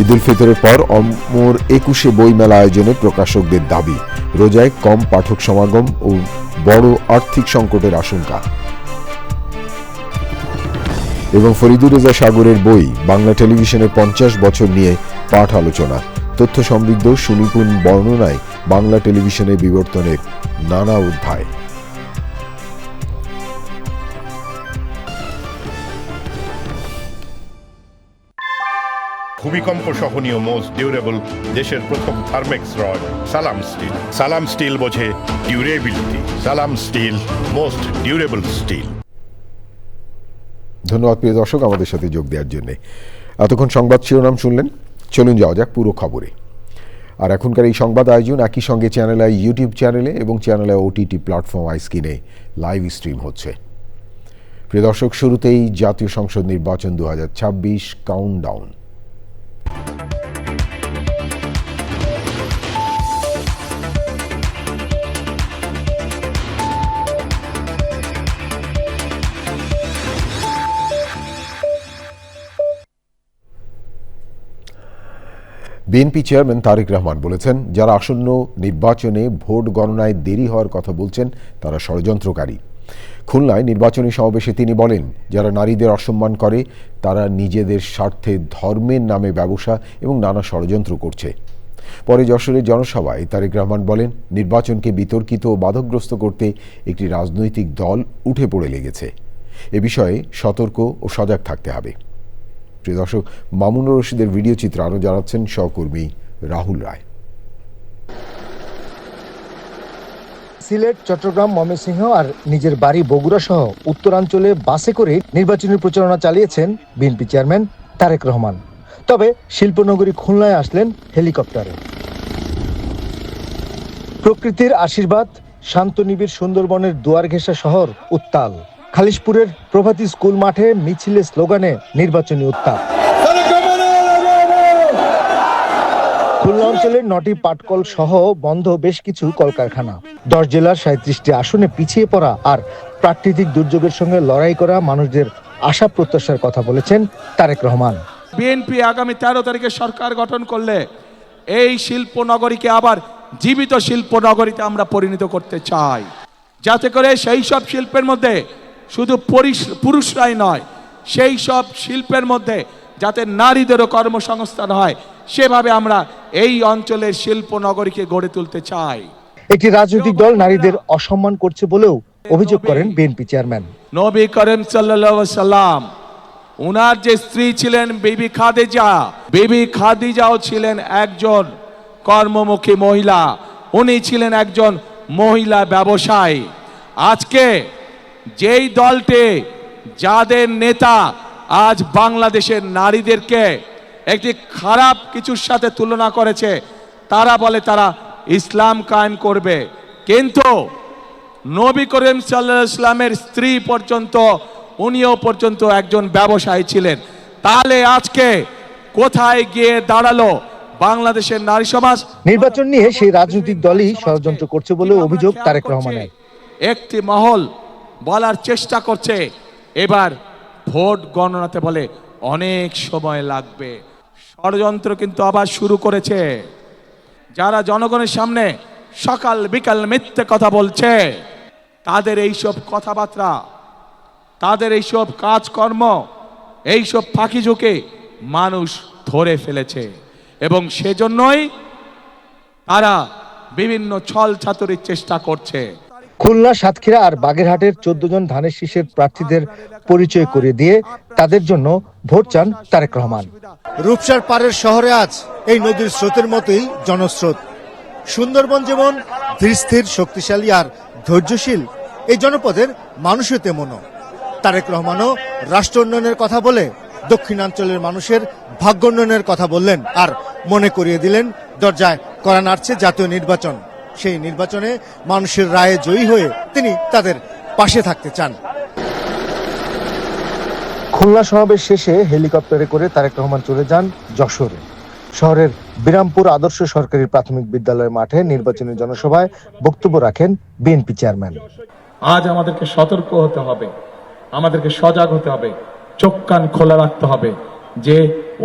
ঈদ উল ফিতরের পর অমর ২১শে বইমেলা আয়োজনে প্রকাশকদের দাবি, রোজায় কম পাঠক সমাগম ও বড় আর্থিক সংকটের আশঙ্কা। এবং ফরিদুর রেজা সাগরের বই বাংলা টেলিভিশনের ৫০ বছর নিয়ে পাঠ আলোচনা, তথ্য সমৃদ্ধ সুনিপুণ বর্ণনায় বাংলা টেলিভিশনের বিবর্তনের নানা অধ্যায়। ভূমিকম্প সহনীয় মোস্ট ডিউরেবল দেশের প্রথম থার্মেক্স রড সালাম স্টিল। সালাম স্টিল বোঝে ডিউরেবিলিটি। সালাম স্টিল, মোস্ট ডিউরেবল স্টিল। ধন্যবাদ প্রিয় দর্শক আমাদের সাথে যোগ দেওয়ার জন্য। এতক্ষণ সংবাদ শিরোনাম শুনলেন, চলুন যাওয়া যাক পুরো খবরে। আর এখনকার এই সংবাদ আয়োজন একই সঙ্গে চ্যানেল আই ইউটিউব চ্যানেলে এবং চ্যানেল আই ওটিটি প্ল্যাটফর্ম আইস্ক্রিনে লাইভ স্ট্রিম হচ্ছে। প্রিয় দর্শক, শুরুতেই জাতীয় সংসদ নির্বাচন ২০২৬ countdown. BNP chairman Tarique Rahman বলেছেন, যারা আসন্ন নির্বাচনে ভোট গণনায় দেরি হওয়ার কথা বলছেন তারা ষড়যন্ত্রকারী। খুলনায় নির্বাচনী সমাবেশে তিনি বলেন, যারা নারীদের অসম্মান করে তারা নিজেদের স্বার্থে ধর্মের নামে ব্যবসা এবং নানা ষড়যন্ত্র করছে। পরে যশোরের জনসভায় তারেক রহমান বলেন, নির্বাচনকে বিতর্কিত ও বাধাগ্রস্ত করতে একটি রাজনৈতিক দল উঠে পড়ে লেগেছে। এ বিষয়ে সতর্ক ও সজাগ থাকতে হবে। প্রিয় দর্শক, মামুনুর রশিদের ভিডিও চিত্র আরও জানাচ্ছেন সহকর্মী রাহুল রায়। সিলেট, চট্টগ্রাম, ময়মনসিংহ আর নিজের বাড়ি বগুড়া সহ উত্তরাঞ্চলে বাসে করে নির্বাচনী প্রচারণা চালিয়েছেন বিএনপি চেয়ারম্যান তারেক রহমান। তবে শিল্পনগরী খুলনায় আসলেন হেলিকপ্টারে। প্রকৃতির আশীর্বাদ, শান্ত নিবিড় সুন্দরবনের দুয়ার ঘেঁষা শহর উত্তাল। খালিশপুরের প্রভাতী স্কুল মাঠে মিছিলে স্লোগানে নির্বাচনী উত্তাপ। খুলনা অঞ্চলের ৯টি পাটকল সহ বন্ধ বেশ কিছু কলকারখানা। ১০ জেলার ৩৭টি আসনে পিছিয়ে পড়া আর প্রাকৃতিক দুর্যোগের সঙ্গে লড়াই করা মানুষদের আশা প্রত্যাশার কথা বলেছেন তারেক রহমান। বিএনপি আগামী ১৩ তারিখে সরকার গঠন করলে এই শিল্পনগরীকে আবার জীবিত শিল্পনগরীতে আমরা পরিণত করতে চাই, যাতে করে সেই সব শিল্পের মধ্যে শুধু পুরুষরাই নয়, সেই সব শিল্পের মধ্যে যাতে নারীদেরও কর্মসংস্থান হয়, সেভাবে আমরা এই অঞ্চলের শিল্পনগরীকে গড়ে তুলতে চাই। একটি রাজনৈতিক দল নারীদের অসম্মান করছে বলেও অভিযোগ করেন বিএনপি চেয়ারম্যান। নবী করিম সাল্লাল্লাহু আলাইহি সাল্লাম, উনার যে স্ত্রী ছিলেন বিবি খাদিজা, বিবি খাদিজাও ছিলেন একজন কর্মমুখী মহিলা। উনি ছিলেন একজন মহিলা ব্যবসায়ী। আজকে যেই দলটি, যাদের নেতা আজ বাংলাদেশের নারীদেরকে একটি খারাপ কিছুর সাথে তুলনা করেছে, তারা বলে তারা ইসলাম কায়েম করবে, কিন্তু নবী করিম সাল্লাল্লাহু আলাইহি ওয়াসাল্লামের স্ত্রী পর্যন্ত, উনিও পর্যন্ত একজন ব্যবসায়ী ছিলেন। তাহলে আজকে কোথায় গিয়ে দাঁড়ালো বাংলাদেশের নারী সমাজ? নির্বাচন নিয়ে সেই রাজনৈতিক দলই ষড়যন্ত্র করছে বলে অভিযোগ তারেক রহমানের। একটি মহল বলার চেষ্টা করছে এবার ভোট গণনাতে বলে অনেক সময় লাগবে। ষড়যন্ত্র কিন্তু আবার শুরু করেছে। যারা জনগণের সামনে সকাল বিকাল মিথ্যে কথা বলছে, তাদের এইসব কথাবার্তা, তাদের এইসব কাজকর্ম, এইসব ফাঁকি ঝুঁকে মানুষ ধরে ফেলেছে এবং সেজন্যই তারা বিভিন্ন ছল চাতুরির চেষ্টা করছে। খুলনা, সাতক্ষীরা আর বাগেরহাটের ১৪ জন ধানের শীষের প্রার্থীদের পরিচয় করিয়ে দিয়ে তাদের জন্য ভোট চান তারেক রহমান। রূপসার পাড়ের শহরে আজ এই নদীর স্রোতের মতোই জনস্রোত। সুন্দরবন যেমন ধীরস্থির, শক্তিশালী আর ধৈর্যশীল, এই জনপদের মানুষও তেমনও। তারেক রহমানও রাষ্ট্র উন্নয়নের কথা বলে দক্ষিণাঞ্চলের মানুষের ভাগ্যোন্নয়নের কথা বললেন আর মনে করিয়ে দিলেন দরজায় কড়া নাড়ছে জাতীয় নির্বাচন। সেই নির্বাচনে মানুষের রায়ে জয়ী হয়ে তিনি তাদের পাশে থাকতে চান। খুলনা সমাবেশ শেষে হেলিকপ্টারে করে তারেক রহমান চলে যান যশোরে। শহরের বিরামপুর আদর্শ সরকারি প্রাথমিক বিদ্যালয়ের মাঠে নির্বাচনী জনসভায় বক্তব্য রাখেন বিএনপি চেয়ারম্যান। আজ আমাদেরকে সতর্ক হতে হবে, আমাদেরকে সজাগ হতে হবে, চোখ কান খোলা রাখতে হবে। যে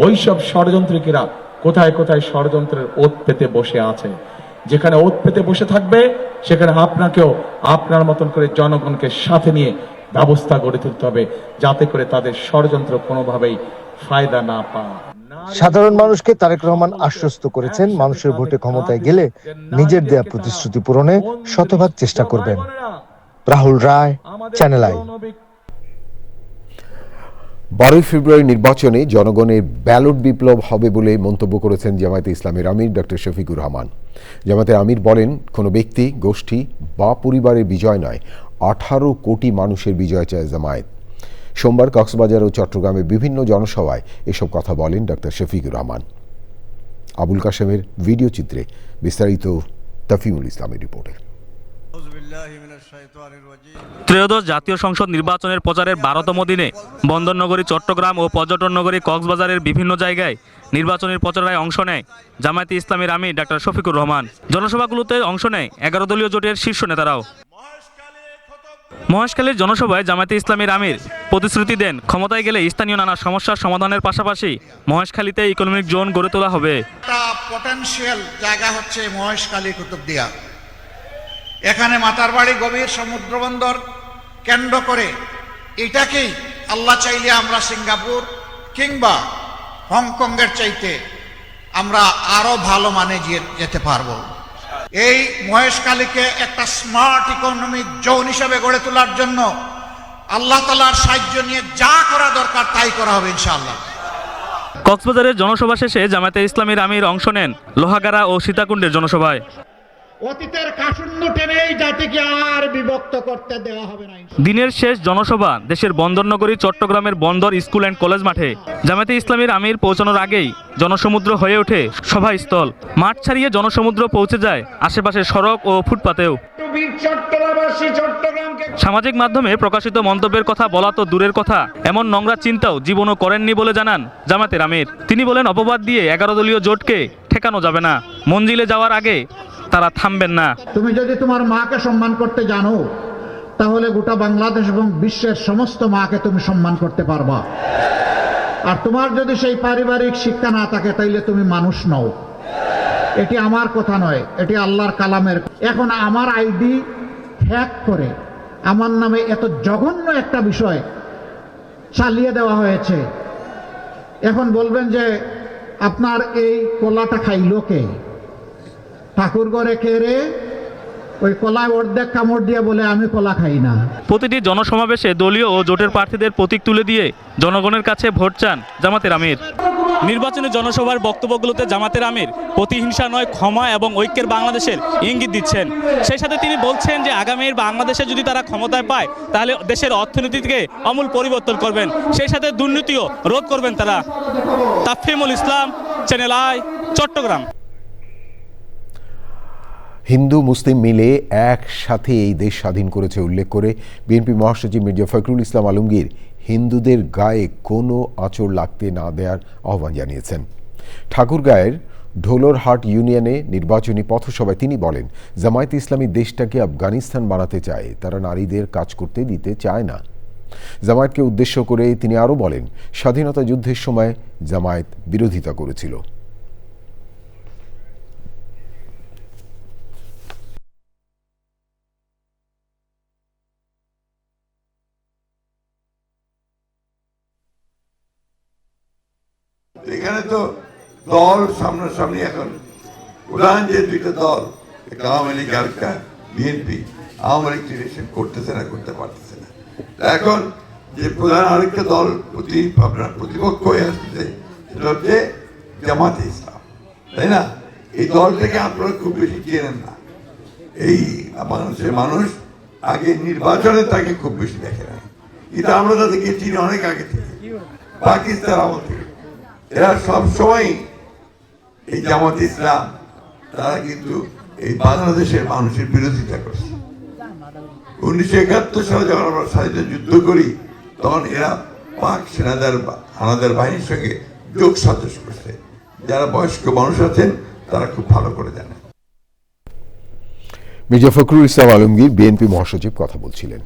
ওই সব ষড়যন্ত্রীরা কোথায় কোথায় ষড়যন্ত্রের ওত পেতে বসে আছে। যেখানে ওত পেতে বসে থাকবে সেখানে আপনাকেও আপনার মতন করে জনগণকে সাথে নিয়ে ব্যবস্থা গড়ে তুলতে হবে, যাতে করে তাদের ষড়যন্ত্র কোনোভাবেই ফায়দা না পায়। সাধারণ মানুষকে তারেক রহমান আশ্বস্ত করেছেন, মানুষের ভোটে ক্ষমতায় গেলে নিজের দেয়া প্রতিশ্রুতি পূরণে শতভাগ চেষ্টা করবেন। রাহুল রায়, চ্যানেল আই। 12 ফেব্রুয়ারি নির্বাচনে জনগণের ব্যালট বিপ্লব হবে বলে মন্তব্য করেছেন জামায়াতে ইসলামের আমির ডক্টর শফিকুর রহমান। জামায়াতের আমির বলেন, কোনো ব্যক্তি, গোষ্ঠী বা পরিবারের বিজয় নয়, 18 কোটি মানুষের বিজয় চায় জামায়াত। সোমবার কক্সবাজার ও চট্টগ্রামে বিভিন্ন জনসভায় এসব কথা বলেন ডক্টর শফিকুর রহমান। আবুল কাশেমের ভিডিও চিত্রে বিস্তারিত তাফিমুল ইসলামের রিপোর্টে। ত্রয়োদশ জাতীয় সংসদ নির্বাচনের প্রচারের 12তম দিনে বন্দরনগরী চট্টগ্রাম ও পর্যটন নগরী কক্সবাজারের বিভিন্ন জায়গায় নির্বাচনের প্রচারায় অংশ নেয় জামায়াতে ইসলামের আমির ডাক্তার শফিকুর রহমান। জনসভাগুলোতে অংশ নেয় 11 দলীয় জোটের শীর্ষ নেতারাও। মহেশখালীর জনসভায় জামায়াতে ইসলামের আমির প্রতিশ্রুতি দেন, ক্ষমতায় গেলে স্থানীয় নানা সমস্যার সমাধানের পাশাপাশি মহেশখালীতে ইকোনমিক জোন গড়ে তোলা হবে। একটা পটেনশিয়াল জায়গা হচ্ছে মহেশখালী কুতুবদিয়া। এখানে মাতারবাড়ি গভীর সমুদ্র বন্দর কেন্দ্র করে এটাকেই আল্লাহ চাইলে আমরা সিঙ্গাপুর কিংবা হংকংয়ের চাইতে আমরা আরো ভালো মানে যেতে পারবো। এই মহেশখালীকে একটা স্মার্ট ইকোনমিক জোন হিসেবে গড়ে তোলার জন্য আল্লাহ তাআলার সাহায্য নিয়ে যা করা দরকার তাই করা হবে ইনশাআল্লাহ। কক্সবাজারের জনসভা শেষে জামায়াতে ইসলামের আমির অংশ নেন লোহাগাড়া ও সীতাকুণ্ডের জনসভায়। অতীতের কাসুন্দ টেনে এই জাতিকে আর বিভক্ত করতে দেওয়া হবে না। দিনের শেষ জনসভা দেশের বন্দরনগরী চট্টগ্রামের বন্দর স্কুল অ্যান্ড কলেজ মাঠে। জামায়াতে ইসলামের আমির পৌঁছানোর আগেই জনসমুদ্র হয়ে ওঠে সভাস্থল। মাঠ ছাড়িয়ে জনসমুদ্র পৌঁছে যায় আশেপাশের সড়ক ও ফুটপাতেও। সামাজিক মাধ্যমে প্রকাশিত মন্তব্যের কথা বলা তো দূরের কথা, এমন নোংরা চিন্তাও জীবনও করেননি বলে জানান জামায়াতের আমির। তিনি বলেন, অপবাদ দিয়ে 11 দলীয় জোটকে ঠেকানো যাবে না, মঞ্জিলে যাওয়ার আগে তারা থামবেন না। তুমি যদি তোমার মাকে সম্মান করতে জানো তাহলে গোটা বাংলাদেশ এবং বিশ্বের সমস্ত মাকে তুমি সম্মান করতে পারবা। আর তোমার যদি সেই পারিবারিক শিক্ষা না থাকে তাইলে তুমি মানুষ নও। এটি আমার কথা নয়, এটি আল্লাহর কালামের। এখন আমার আইডি হ্যাক করে আমার নামে এত জঘন্য একটা বিষয় চালিয়ে দেওয়া হয়েছে। এখন বলবেন যে আপনার এই কলাটা খাইলো কে? ঠাকুর ঘরে কে রে? ওই কলায় অর্ধেক কামড় দিয়ে বলে আমি কলা খাই না। প্রতিটি জনসমাবেশে দলীয় ও জোটের প্রার্থীদের প্রতীক তুলে দিয়ে জনগণের কাছে ভোট চান জামাতের আমির। নির্বাচনী জনসভার বক্তব্যগুলোতে জামাতের আমির প্রতিহিংসা নয়, ক্ষমা এবং ঐক্যের বাংলাদেশের ইঙ্গিত দিচ্ছেন। সেই সাথে তিনি বলছেন যে আগামীর বাংলাদেশে যদি তারা ক্ষমতায় পায় তাহলে দেশের অর্থনীতিকে আমূল পরিবর্তন করবেন, সেই সাথে দুর্নীতিও রোধ করবেন তারা। তাফহিমুল ইসলাম, চ্যানেল আই, চট্টগ্রাম। হিন্দু মুসলিম মিলে একসাথে এই দেশ স্বাধীন করেছে উল্লেখ করে বিএনপি মহাসচিব মির্জা ফখরুল ইসলাম আলমগীর হিন্দুদের গায়ে কোনো আঁচড় লাগতে না দেওয়ার আহ্বান জানিয়েছেন। ঠাকুরগাঁয়ের ঢোলরহাট ইউনিয়নে নির্বাচনী পথসভায় তিনি বলেন, জামায়াতে ইসলামী দেশটাকে আফগানিস্তান বানাতে চায়, তারা নারীদের কাজ করতে দিতে চায় না। জামায়াতকে উদ্দেশ্য করে তিনি আরও বলেন, স্বাধীনতা যুদ্ধের সময় জামায়াত বিরোধিতা করেছিল। এখানে তো দল সামনাসামনি, এখন প্রধান যে দুইটা দল, আওয়ামী লীগ আর বিএনপি, আওয়ামী লীগ রিলেশন করতেছে না, করতে পারতেছে না। এখন যে প্রধান আরেকটা দল আপনার প্রতিপক্ষ হয়ে আসতেছে সেটা হচ্ছে জামাতে ইসলাম, তাই না? এই দলটাকে আপনারা খুব বেশি চেনেন না। এই মানুষ আগে নির্বাচনে তাকে খুব বেশি দেখে না, কিন্তু আমরা তাদেরকে চিনি অনেক আগে থেকে, পাকিস্তান আমল থেকে। এরা সবসময় এই জামাত ইসলাম তারা কিন্তু এই বাংলাদেশের মানুষের বিরোধিতা করছে। 1971 সালে যখন আমরা স্বাধীনতা যুদ্ধ করি তখন এরা পাক হানাদার বাহিনীর সঙ্গে যোগ সাজস করছে। যারা বয়স্ক মানুষ আছেন তারা খুব ভালো করে জানেন। মির্জা ফখরুল ইসলাম আলমগীর বিএনপি মহাসচিব কথা বলছিলেন।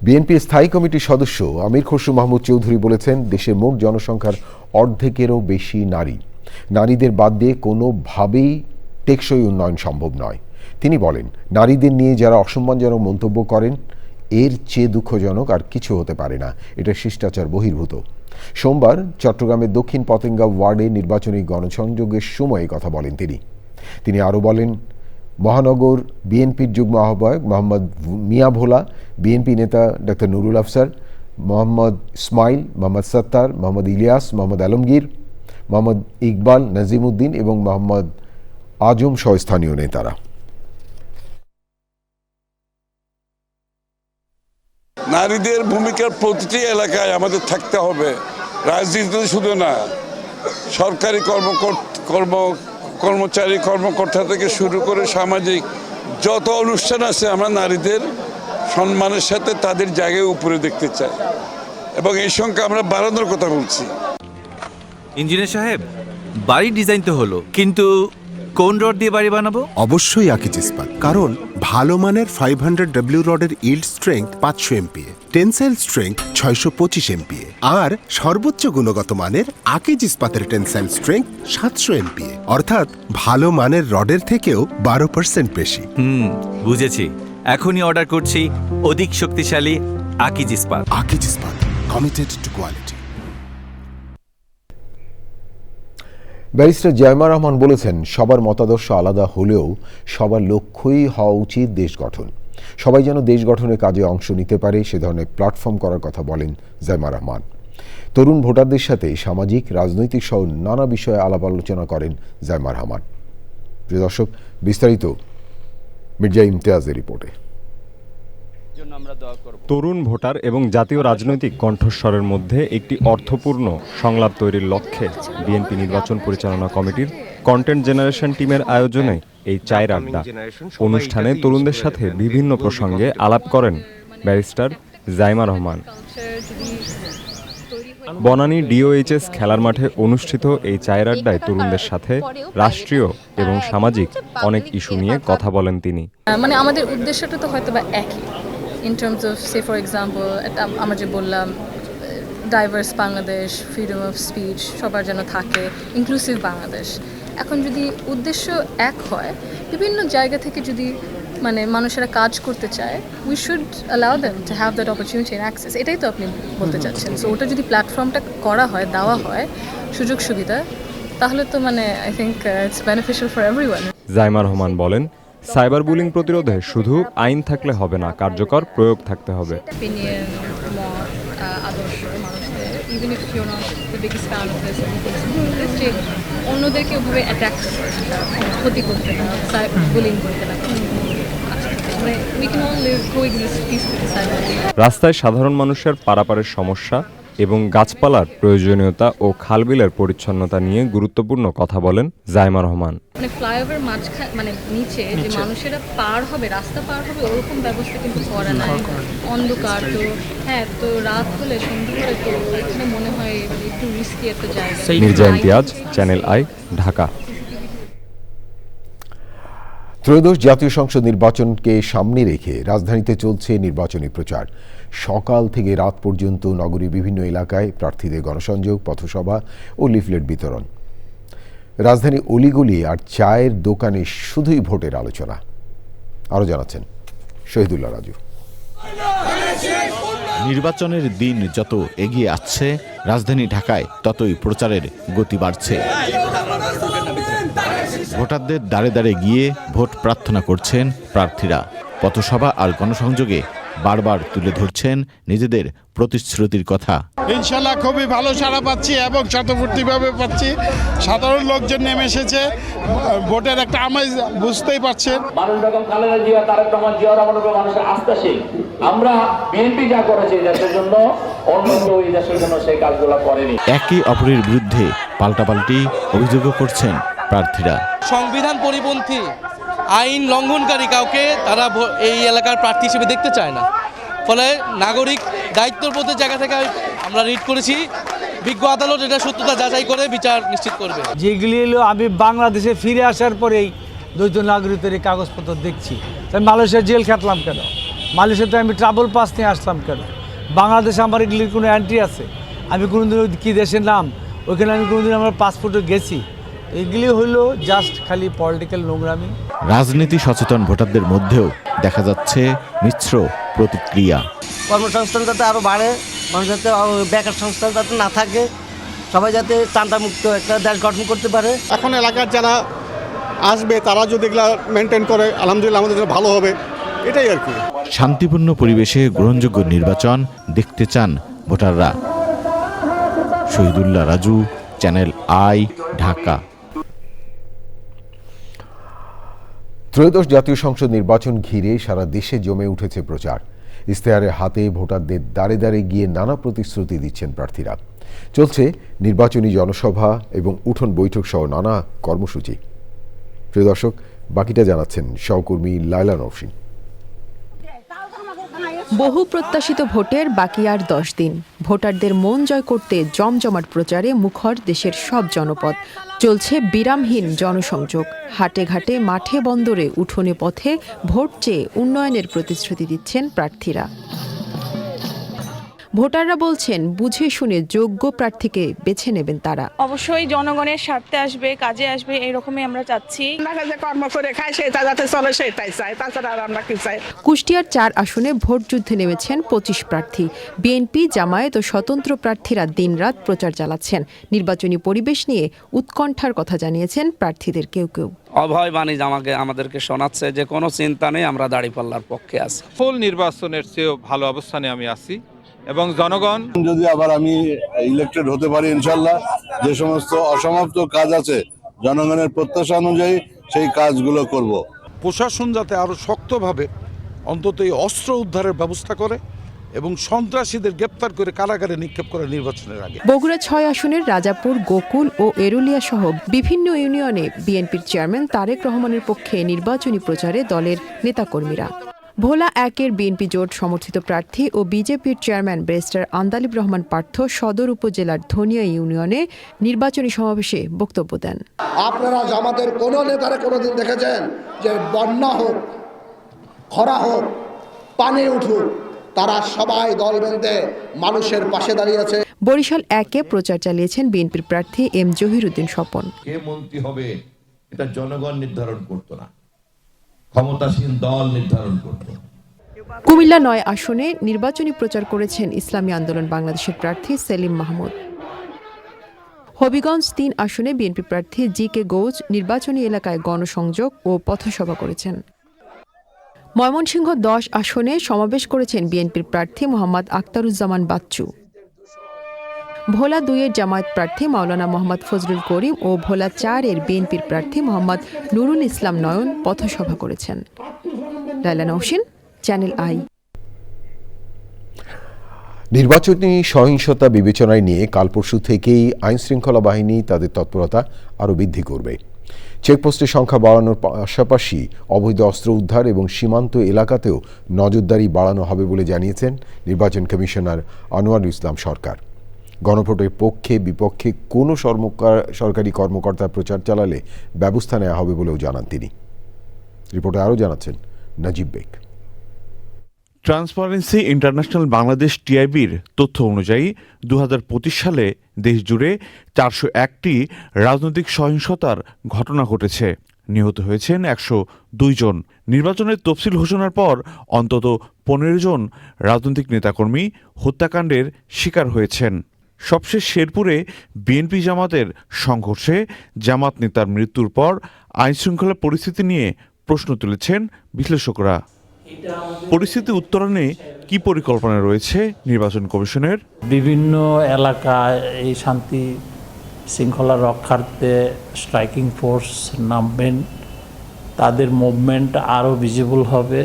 বিএনপির স্থায়ী কমিটির সদস্য আমির খসরু মাহমুদ চৌধুরী বলেছেন, দেশের মোট জনসংখ্যার অর্ধেকেরও বেশি নারী। নারীদের বাদ দিয়ে কোনোভাবেই টেকসই উন্নয়ন সম্ভব নয়। তিনি বলেন, নারীদের নিয়ে যারা অসম্মানজনক মন্তব্য করেন, এর চেয়ে দুঃখজনক আর কিছু হতে পারে না। এটা শিষ্টাচার বহির্ভূত। সোমবার চট্টগ্রামের দক্ষিণ পতেঙ্গা ওয়ার্ডে নির্বাচনী গণসংযোগের সময় কথা বলেন তিনি আরও বলেন, মহানগর বিএনপির যুগ্ম আহ্বায়ক মোহাম্মদ মিয়া ভোলা, বিএনপি নেতা ডক্টর নুরুল আফসার, মোহাম্মদ ইসমাইল, মোহাম্মদ সত্তার, মোহাম্মদ ইলিয়াস, মোহাম্মদ আলমগীর, মোহাম্মদ ইকবাল, নাজিমউদ্দিন এবং মোহাম্মদ আজম সহ স্থানীয় নেতারা। নারীদের ভূমিকার প্রতিটি এলাকায় আমাদের থাকতে হবে, রাজনীতিতে শুধু না, সরকারি কর্মচারী কর্মকর্তা থেকে শুরু করে সামাজিক যত অনুষ্ঠান আছে আমরা নারীদের সম্মানের সাথে তাদের জায়গায় উপরে দেখতে চাই এবং এই সংখ্যা আমরা বাড়ানোর কথা বলছি। ইঞ্জিনিয়ার সাহেব, বাড়ি ডিজাইন তো হলো, কিন্তু কোন রড দিয়ে বাড়ি বানাবো? অবশ্যই আকিজ ইস্পাত, কারণ ভালো মানের 500W রডের yield strength 500 MPa, tensile strength 625 MPa আর সর্বোচ্চ গুণগত মানের আকিজ ইস্পাতের টেনসাইল স্ট্রেংথ 700 MPa, অর্থাৎ ভালো মানের রডের থেকেও 12% বেশি। বুঝেছি, এখনই অর্ডার করছি অধিক শক্তিশালী আকিজ ইস্পাত। আকিজ ইস্পাত, committed two quality. Barrister Zaima Rahman বলেছেন, সবার মতাদর্শ আলাদা হলেও সবার লক্ষ্যই হওয়া উচিত দেশ গঠন। সবাই যেন দেশ গঠনের কাজে অংশ নিতে পারে সে ধরনের প্ল্যাটফর্ম করার কথা বলেন জাইমা রহমান। তরুণ ভোটারদের সাথে সামাজিক, রাজনৈতিক সহ নানা বিষয়ে আলাপ আলোচনা করেন জাইমা রহমান। প্রিয় দর্শক, বিস্তারিত মির্জা ইমতিয়াজের রিপোর্টে। তরুণ ভোটার এবং জাতীয় রাজনৈতিক কণ্ঠস্বরের মধ্যে একটি অর্থপূর্ণ সংলাপ তৈরির লক্ষ্যে বিএনপি নির্বাচন পরিচালনা কমিটির কন্টেন্ট জেনারেশন টিমের আয়োজনে এই চায়ের আড্ডা অনুষ্ঠানে তরুণদের সাথে বিভিন্ন প্রসঙ্গে আলাপ করেন ব্যারিস্টার জাইমা রহমান। বনানী ডিওএইচএস খেলার মাঠে অনুষ্ঠিত এই চায়ের আড্ডায় তরুণদের সাথে রাষ্ট্রীয় এবং সামাজিক অনেক ইস্যু নিয়ে কথা বলেন তিনি। মানে আমাদের উদ্দেশ্যটা তো হয়তো বা একই, in terms of, say for example, আমরা যে বললাম diverse Bangladesh, freedom of speech সবার যেন থাকে, ইনক্লুসিভ বাংলাদেশ। এখন যদি উদ্দেশ্য এক হয়, বিভিন্ন জায়গা থেকে যদি মানে মানুষেরা কাজ করতে চায়, we should allow them to have that opportunity and access. এটাই তো আপনি বলতে চাচ্ছেন। সো ওটা যদি প্ল্যাটফর্মটা করা হয়, দেওয়া হয় সুযোগ সুবিধা, তাহলে তো মানে I think it's beneficial for everyone. Zaima Rahman বলেন, সাইবার বুলিং প্রতিরোধে শুধু আইন থাকলে হবে না, কার্যকর প্রয়োগ থাকতে হবে। অন্যদেরকে ওভাবে অ্যাটাক ক্ষতি করতে না, বুলিং করতে না। রাস্তায় সাধারণ মানুষের পারাপারের সমস্যা এবং গাছপালার প্রয়োজনীয়তা ও খালবিলের পরিচ্ছন্নতা নিয়ে গুরুত্বপূর্ণ কথা বলেন জাইমা রহমান। মানে ফ্লাইওভার মাঝখানে মানে নিচে যে মানুষেরা পার হবে, রাস্তা পার হবে, ওরকম ব্যবস্থা কিন্তু করা নাই। অন্ধকার তো, হ্যাঁ, তো রাত হলে সন্ধ্যা করে তো এখানে মনে হয় একটু রিস্কি একটা জায়গা। Mirza Imtiaz, channel I, Dhaka. ত্রয়োদশ জাতীয় সংসদ নির্বাচনকে সামনে রেখে রাজধানীতে চলছে নির্বাচনী প্রচার। সকাল থেকে রাত পর্যন্ত নগরীর বিভিন্ন এলাকায় প্রার্থীদের গণসংযোগ, পথসভা ও লিফলেট বিতরণ। রাজধানী অলিগলি আর চায়ের দোকানে শুধুই ভোটের আলোচনা। আরও জানাচ্ছেন শহীদুল্লাহ রাজু। নির্বাচনের দিন যত এগিয়ে আসছে, রাজধানী ঢাকায় ততই প্রচারের গতি বাড়ছে। ভোটারদের দাঁড়ে দাঁড়ে গিয়ে ভোট প্রার্থনা করছেন প্রার্থীরা। পথসভা আর গণসংযোগে বারবার তুলে ধরছেন নিজেদের প্রতিশ্রুতির কথা। ইনশাল্লাহ খুবই ভালো সাড়া পাচ্ছি এবং স্বতঃস্ফূর্তভাবে পাচ্ছি। সাধারণ লোকজন নেমে এসেছে, ভোটের একটা আমেজ বুঝতেই পারছেন। মানুষ বেগম খালেদা জিয়া, তারেক রহমান, জিয়া রহমানের উপর মানুষের আস্থাশীল। আমরা বিএনপি যা করেছে দেশের জন্য, অন্য কেউ এই দেশের জন্য সেই কাজগুলো করেনি। একই অপরের বিরুদ্ধে পাল্টাপাল্টি অভিযোগও করছেন প্রার্থীরা। সংবিধান পরিপন্থী, আইন লঙ্ঘনকারী কাউকে তারা এই এলাকার প্রার্থী হিসেবে দেখতে চায় না। ফলে নাগরিক দায়িত্ববোধের জায়গা থেকে আমরা রিট করেছি, বিজ্ঞ আদালত এটা সত্যতা যাচাই করে বিচার নিশ্চিত করবে। যেগুলি হলো আমি বাংলাদেশে ফিরে আসার পরেই দ্বৈত নাগরিকদের কাগজপত্র দেখছি, মালয়েশিয়ার জেল খাটলাম কেন? মালয়েশিয়াতে আমি ট্রাভেল পাস নিয়ে আসলাম কেন? বাংলাদেশে আমার এগুলির কোনো এন্ট্রি আছে? আমি কোনোদিন ওই কী দেশের নাম ওইখানে আমি কোনোদিন আমার পাসপোর্টে গেছি? এগুলি হলো জাস্ট খালি পলিটিক্যাল নোংরামি। রাজনীতি সচেতন ভোটারদের মধ্যেও দেখা যাচ্ছে মিশ্র প্রতিক্রিয়া। কর্মসংস্থান যাতে আরও বাড়ে, মানুষ যাতে বেকার সংস্থান যাতে না থাকে, সবাই যাতে চাঁদামুক্ত একটা দেশ গঠন করতে পারে। এখন এলাকার যারা আসবে তারা যদি এগুলা মেনটেন করে আলহামদুলিল্লাহ আমাদের জন্য ভালো হবে, এটাই আর কি। শান্তিপূর্ণ পরিবেশে গ্রহণযোগ্য নির্বাচন দেখতে চান ভোটাররা। Shahidullah Raju, channel I, Dhaka. ত্রয়োদশ জাতীয় সংসদ নির্বাচন ঘিরে সারা দেশে জমে উঠেছে প্রচার। ইশতেহারের হাতে ভোটারদের দাঁড়ে দাঁড়ে গিয়ে নানা প্রতিশ্রুতি দিচ্ছেন প্রার্থীরা। চলছে নির্বাচনী জনসভা এবং উঠোন বৈঠক সহ নানা কর্মসূচি। প্রিয় দর্শক, বাকিটা জানাচ্ছেন সহকর্মী লায়লা নওশিন। বহু প্রত্যাশিত ভোটের বাকি আর 10 দিন। ভোটারদের মন জয় করতে জমজমাট প্রচারে মুখর দেশের সব জনপদ। চলছে বিরামহীন জনসংযোগ। হাটে ঘাটে, মাঠে বন্দরে, উঠোনে পথে ভোট চেয়ে উন্নয়নের প্রতিশ্রুতি দিচ্ছেন প্রার্থীরা। ভোটাররা বলছেন বুঝে শুনে যোগ্য প্রার্থীকে বেছে নেবেন তারা। অবশ্যই জনগণের স্বার্থে আসবে, কাজে আসবে, এরকমই আমরা চাচ্ছি। কর্ম করে খাই সেটা যাতে চলে সেটাই চাই, তাছাড়া আর আমরা কি চাই। কুষ্টিয়ার 4 আসনে ভোট যুদ্ধে নেমেছেন 25 প্রার্থী। বিএনপি, জামায়াত ও স্বতন্ত্র প্রার্থীরা দিনরাত প্রচার চালাচ্ছেন। নির্বাচনী পরিবেশ নিয়ে উৎকণ্ঠার কথা জানিয়েছেন প্রার্থীদের কেউ কেউ। অভয় বাণী আমাদেরকে শোনাচ্ছে যে কোনো চিন্তা নেই, আমরা দাঁড়িপাল্লার পক্ষে আছি। ফুল নির্বাচনের চেয়েও ভালো অবস্থানে আমি আছি এবং জনগণ যদি আবার আমি ইলেক্টেড হতে পারি ইনশাল্লাহ, যে সমস্ত অসমাপ্ত কাজ আছে জনগণের প্রত্যাশা অনুযায়ী সেই কাজগুলো করব। প্রশাসন যাতে আরো শক্তভাবে অন্তত এই অস্ত্র উদ্ধারের ব্যবস্থা করে এবং সন্ত্রাসীদের গ্রেপ্তার করে কারাগারে নিক্ষেপ করে নির্বাচনের আগে। বগুড়া 6 আসনের রাজাপুর, গোকুল ও এরুলিয়া সহ বিভিন্ন ইউনিয়নে বিএনপির চেয়ারম্যান তারেক রহমানের পক্ষে নির্বাচনী প্রচারে দলের নেতাকর্মীরা। ভোলা 1-এর বিএনপি জোট সমর্থিত প্রার্থী ও বিজেপির চেয়ারম্যান ব্যারিস্টার আন্দালিব রহমান পার্থ সদর উপজেলার ধনিয়া ইউনিয়নে নির্বাচনী সমাবেশে বক্তব্য দেন। আপনারা আমাদের কোনো নেতারা কোনোদিন দেখেছেন যে বন্যা হোক, খরা হোক, পানি উঠুক, তারা সবাই দল বেঁধে মানুষের পাশে দাঁড়িয়েছে। বরিশাল 1-এ প্রচার চালিয়েছেন বিএনপির প্রার্থী এম জহিরুদ্দিন স্বপন। কে মন্ত্রী হবে এটা জনগণ নির্ধারণ করত না, ক্ষমতাসীন দল নির্ধারণ করত। কুমিল্লা 9 আসনে নির্বাচনী প্রচার করেছেন ইসলামী আন্দোলন বাংলাদেশের প্রার্থী সেলিম মাহমুদ। হবিগঞ্জ 3 আসনে বিএনপি প্রার্থী জি.কে. গৌজ নির্বাচনী এলাকায় গণসংযোগ ও পথসভা করেছেন। ময়মনসিংহ 10 আসনে সমাবেশ করেছেন বিএনপির প্রার্থী মোহাম্মদ আখতারুজ্জামান বাচ্চু। ভোলা 2-এর জামায়াত প্রার্থী মাওলানা মোহাম্মদ ফজলুল করিম ও ভোলা 4-এর বিএনপির প্রার্থী মোহাম্মদ নুরুল ইসলাম নয়ন পথসভা করেছেন। Laila Nowshin, channel I. নির্বাচনী সহিংসতা বিবেচনায় নিয়ে কাল পরশু থেকেই আইনশৃঙ্খলা বাহিনী তাদের তৎপরতা আরও বৃদ্ধি করবে। চেকপোস্টের সংখ্যা বাড়ানোর পাশাপাশি অবৈধ অস্ত্র উদ্ধার এবং সীমান্ত এলাকাতেও নজরদারি বাড়ানো হবে বলে জানিয়েছেন নির্বাচন কমিশনার আনোয়ারুল ইসলাম সরকার। গণভোটের পক্ষে বিপক্ষে কোনো সরকারি কর্মকর্তা প্রচার চালালে ব্যবস্থা নেওয়া হবে বলেও জানান তিনি। রিপোর্টে আরও জানাচ্ছেন নাজিব বেগ। ট্রান্সপারেন্সি ইন্টারন্যাশনাল বাংলাদেশ টিআইবির তথ্য অনুযায়ী 2025 সালে দেশজুড়ে 401টি রাজনৈতিক সহিংসতার ঘটনা ঘটেছে। নিহত হয়েছেন 102 জন। নির্বাচনের তফসিল ঘোষণার পর অন্তত 15 জন রাজনৈতিক নেতাকর্মী হত্যাকাণ্ডের শিকার হয়েছেন। সবশেষ শেরপুরে বিএনপি জামাতের সংঘর্ষে জামাত নেতার মৃত্যুর পর আইনশৃঙ্খলা পরিস্থিতি নিয়ে প্রশ্ন তুলেছেন বিশ্লেষকরা। পরিস্থিতি উত্তরণে কি পরিকল্পনা রয়েছে নির্বাচন কমিশনের? বিভিন্ন এলাকায় এই শান্তি শৃঙ্খলা রক্ষার্থে স্ট্রাইকিং ফোর্স নামবেন, তাদের মুভমেন্ট আরও ভিজিবল হবে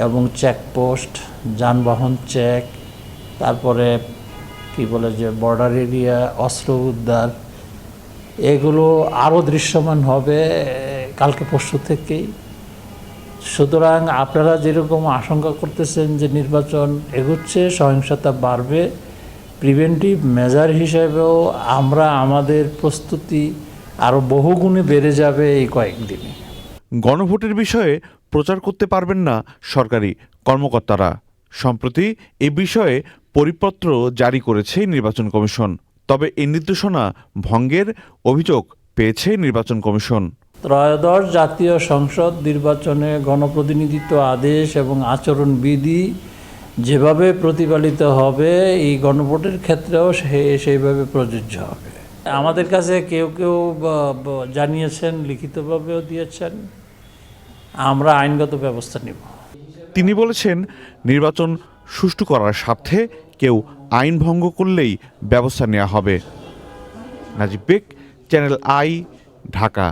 এবং চেকপোস্ট, যানবাহন চেক, তারপরে কি বলে যে বর্ডার এরিয়া, অস্ত্র উদ্ধার, এগুলো আরও দৃশ্যমান হবে কালকে পরশু থেকেই। সুতরাং আপনারা যেরকম আশঙ্কা করতেছেন যে নির্বাচন এগোচ্ছে, সহিংসতা বাড়বে, প্রিভেন্টিভ মেজার হিসেবেও আমরা আমাদের প্রস্তুতি আরও বহুগুণে বেড়ে যাবে এই কয়েকদিনে। গণভোটের বিষয়ে প্রচার করতে পারবেন না সরকারি কর্মকর্তারা। সম্প্রতি এ বিষয়ে পরিপত্র জারি করেছে নির্বাচন কমিশন। তবে এই নির্দেশনা ভঙ্গের অভিযোগ পেয়েছে নির্বাচন কমিশন। ত্রয়োদশ জাতীয় সংসদ নির্বাচনে গণপ্রতিনিধিত্ব আদেশ এবং আচরণবিধি যেভাবে প্রতিপালিত হবে এই গণভোটের ক্ষেত্রেও সেইভাবে প্রযোজ্য হবে। আমাদের কাছে কেউ কেউ জানিয়েছেন, লিখিতভাবেও দিয়েছেন, আমরা আইনগত ব্যবস্থা নেব। তিনি বলেছেন, নির্বাচন সুষ্ঠু করার স্বার্থে কেউ আইন ভঙ্গ করলেই ব্যবস্থা নেওয়া হবে। নাজিব বেগ, চ্যানেল আই, ঢাকা।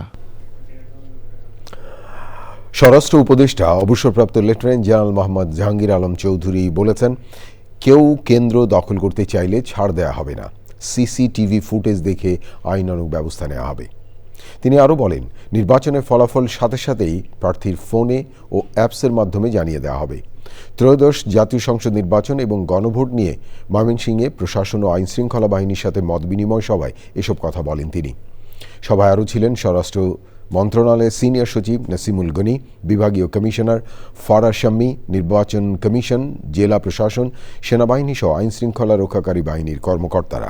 স্বরাষ্ট্র উপদেষ্টা অবসরপ্রাপ্ত লেফটেন্যান্ট জেনারেল মোহাম্মদ জাহাঙ্গীর আলম চৌধুরী বলেছেন, কেউ কেন্দ্র দখল করতে চাইলে ছাড় দেওয়া হবে না। সিসিটিভি ফুটেজ দেখে আইনানুগ ব্যবস্থা নেওয়া হবে। তিনি আরও বলেন, নির্বাচনের ফলাফল সাথে সাথেই প্রার্থীর ফোনে ও অ্যাপসের মাধ্যমে জানিয়ে দেওয়া হবে। ত্রয়োদশ জাতীয় সংসদ নির্বাচন এবং গণভোট নিয়ে ময়মনসিংহে প্রশাসন ও আইনশৃঙ্খলা বাহিনীর সাথে মতবিনিময় সভায় এসব কথা বলেন তিনি। সভায় আরও ছিলেন স্বরাষ্ট্র মন্ত্রণালয়ের সিনিয়র সচিব নাসিমুল গনি, বিভাগীয় কমিশনার ফারা শাম্মী, নির্বাচন কমিশন, জেলা প্রশাসন, সেনাবাহিনী সহ আইনশৃঙ্খলা রক্ষাকারী বাহিনীর কর্মকর্তারা।